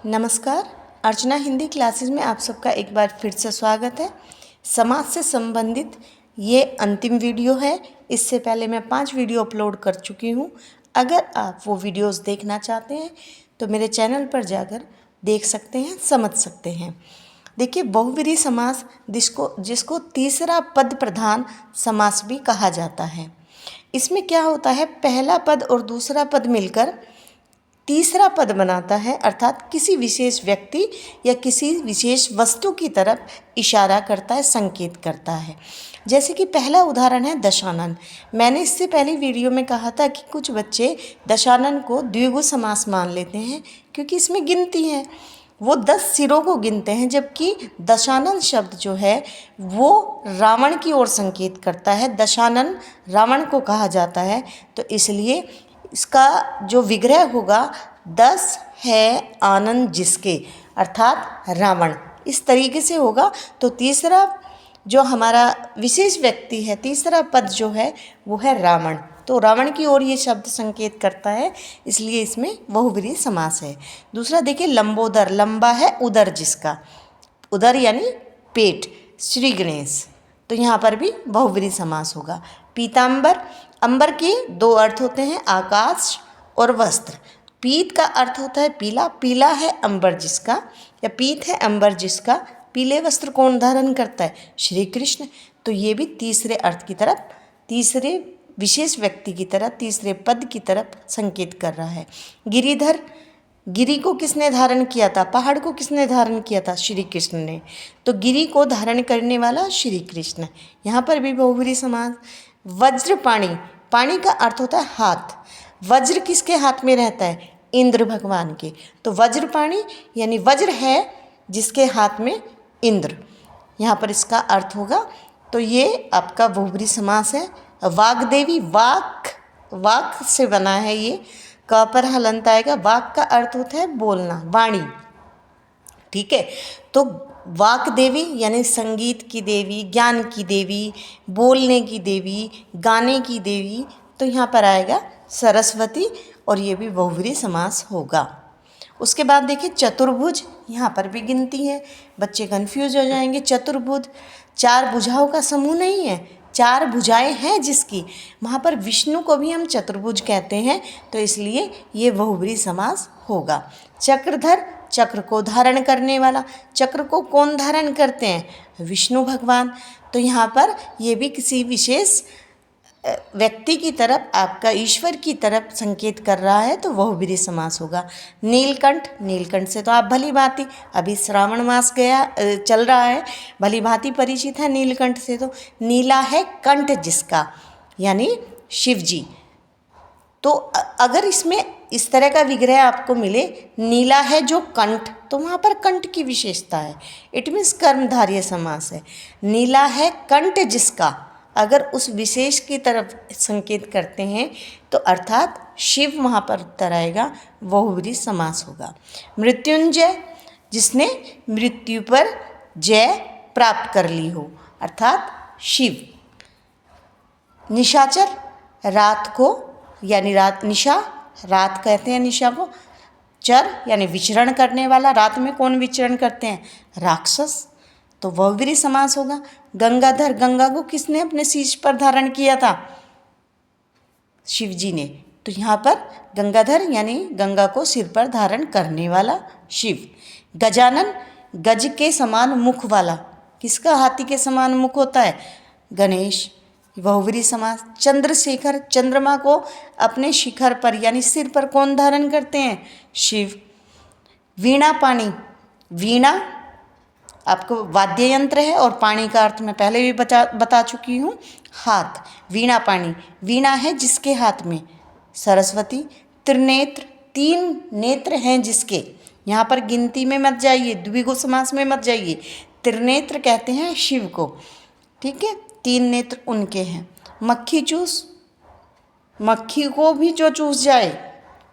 नमस्कार। अर्चना हिंदी क्लासेस में आप सबका एक बार फिर से स्वागत है। समाज से संबंधित ये अंतिम वीडियो है। इससे पहले मैं 5 वीडियो अपलोड कर चुकी हूँ। अगर आप वो वीडियोस देखना चाहते हैं तो मेरे चैनल पर जाकर देख सकते हैं, समझ सकते हैं। देखिए, बहुव्रीहि समास जिसको तीसरा पद प्रधान समास भी कहा जाता है। इसमें क्या होता है, पहला पद और दूसरा पद मिलकर तीसरा पद बनाता है, अर्थात किसी विशेष व्यक्ति या किसी विशेष वस्तु की तरफ इशारा करता है, संकेत करता है। जैसे कि पहला उदाहरण है दशानन। मैंने इससे पहले वीडियो में कहा था कि कुछ बच्चे दशानन को द्विगु समास मान लेते हैं क्योंकि इसमें गिनती है। वो 10 सिरों को गिनते हैं, जबकि दशानन शब्द जो है वो रावण की ओर संकेत करता है। दशानन रावण को कहा जाता है, तो इसलिए इसका जो विग्रह होगा 10 है आनंद जिसके, अर्थात रावण, इस तरीके से होगा। तो तीसरा जो हमारा विशेष व्यक्ति है, तीसरा पद जो है वो है रावण। तो रावण की ओर ये शब्द संकेत करता है, इसलिए इसमें बहुव्रीहि समास है। दूसरा देखिए लंबोदर, लंबा है उदर जिसका, उदर यानी पेट, श्री गणेश, तो यहाँ पर भी बहुव्रीहि समास होगा। पीतांबर, अंबर के 2 अर्थ होते हैं, आकाश और वस्त्र। पीत का अर्थ होता है पीला, पीला है अंबर जिसका, या पीत है अंबर जिसका। पीले वस्त्र कौन धारण करता है? श्री कृष्ण। तो ये भी तीसरे अर्थ की तरफ, तीसरे विशेष व्यक्ति की तरफ, तीसरे पद की तरफ संकेत कर रहा है। गिरिधर, गिरि को किसने धारण किया था? पहाड़ को किसने धारण किया था? श्री कृष्ण ने। तो गिरि को धारण करने वाला श्री कृष्ण, यहाँ पर भी बहुव्रीहि समास। वज्रपाणि, पाणि का अर्थ होता है हाथ। वज्र किसके हाथ में रहता है? इंद्र भगवान के। तो वज्रपाणि यानी वज्र है जिसके हाथ में इंद्र, यहाँ पर इसका अर्थ होगा। तो ये आपका बहुव्रीहि समास है। वाग्देवी, वाक से बना है ये, क पर हलंत आएगा। वाक का अर्थ होता है बोलना, वाणी, ठीक है। तो वाक देवी यानी संगीत की देवी, ज्ञान की देवी, बोलने की देवी, गाने की देवी, तो यहाँ पर आएगा सरस्वती, और ये भी बहुव्रीहि समास होगा। उसके बाद देखिए चतुर्भुज, यहाँ पर भी गिनती है, बच्चे कंफ्यूज हो जाएंगे। चतुर्भुज 4 भुजाओं का समूह नहीं है, 4 भुजाएं हैं जिसकी, वहाँ पर विष्णु को भी हम चतुर्भुज कहते हैं, तो इसलिए ये बहुव्रीहि समास होगा। चक्रधर, चक्र को धारण करने वाला। चक्र को कौन धारण करते हैं? विष्णु भगवान। तो यहाँ पर ये भी किसी विशेष व्यक्ति की तरफ, आपका ईश्वर की तरफ संकेत कर रहा है, तो बहुव्रीहि समास होगा। नीलकंठ, नीलकंठ से तो आप भली भांति, अभी श्रावण मास चल रहा है, भली भांति परिचित है नीलकंठ से। तो नीला है कंठ जिसका, यानी शिव जी। तो अगर इसमें इस तरह का विग्रह आपको मिले, नीला है जो कंठ, तो वहाँ पर कंठ की विशेषता है, इट मीन्स कर्मधारय समास है। नीला है कंठ जिसका, अगर उस विशेष की तरफ संकेत करते हैं तो अर्थात शिव वहाँ पर उत्तर आएगा, बहुव्रीहि समास होगा। मृत्युंजय, जिसने मृत्यु पर जय प्राप्त कर ली हो, अर्थात शिव। निशाचर, रात को यानी रात, निशा रात कहते हैं निशा को। चर यानी विचरण करने वाला, रात में कौन विचरण करते हैं? राक्षस। तो बहुव्रीहि समास होगा। गंगाधर, गंगा को किसने अपने शीश पर धारण किया था? शिव जी ने। तो यहाँ पर गंगाधर यानी गंगा को सिर पर धारण करने वाला शिव। गजानन, गज के समान मुख वाला, किसका हाथी के समान मुख होता है? गणेश, बहुव्रीहि समास। चंद्रशेखर, चंद्रमा को अपने शिखर पर यानी सिर पर कौन धारण करते हैं? शिव। वीणा पाणी, वीणा आपको वाद्य यंत्र है, और पाणी का अर्थ मैं पहले भी बता चुकी हूँ, हाथ। वीणा पाणी, वीणा है जिसके हाथ में? सरस्वती। त्रिनेत्र, 3 नेत्र हैं जिसके, यहाँ पर गिनती में मत जाइए, द्विगु समास में मत जाइए। त्रिनेत्र कहते हैं शिव को, ठीक है, 3 नेत्र उनके हैं। मक्खी चूस, मक्खी को भी जो चूस जाए,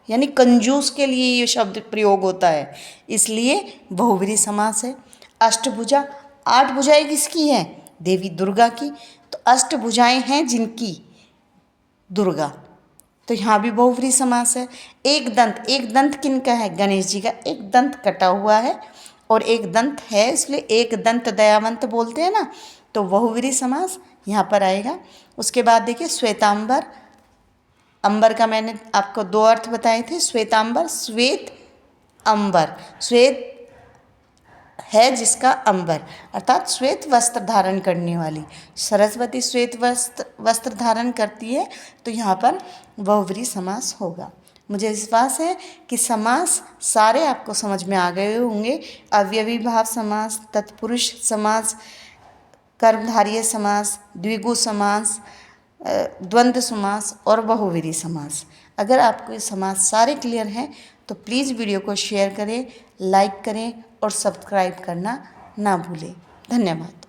यानी कंजूस के लिए ये शब्द प्रयोग होता है, इसलिए बहुव्रीहि समास है। अष्टभुजा, 8 भुजाएं किसकी हैं? देवी दुर्गा की। तो अष्टभुजाएं हैं जिनकी, दुर्गा, तो यहाँ भी बहुव्रीहि समास है। एक दंत किनका है? गणेश जी का एक दंत कटा हुआ है और एक दंत है, इसलिए एक दंत दयावंत बोलते हैं ना, तो बहुव्रीहि समास यहाँ पर आएगा। उसके बाद देखिए श्वेतांबर। अंबर का मैंने आपको दो अर्थ बताए थे, श्वेतांबर, श्वेत अंबर। श्वेत है जिसका अंबर, अर्थात श्वेत वस्त्र धारण करने वाली। सरस्वती श्वेत वस्त्र धारण करती है, तो यहाँ पर बहुव्रीहि समास होगा। मुझे विश्वास है कि समास सारे आपको समझ में आ गए होंगे। अव्ययी भाव समास, तत्पुरुष समास, कर्मधारय समास, द्विगु समास, द्वंद्व समास और बहुव्रीहि समास। अगर आपको ये समास सारे क्लियर हैं तो प्लीज़ वीडियो को शेयर करें, लाइक करें और सब्सक्राइब करना ना भूलें। धन्यवाद।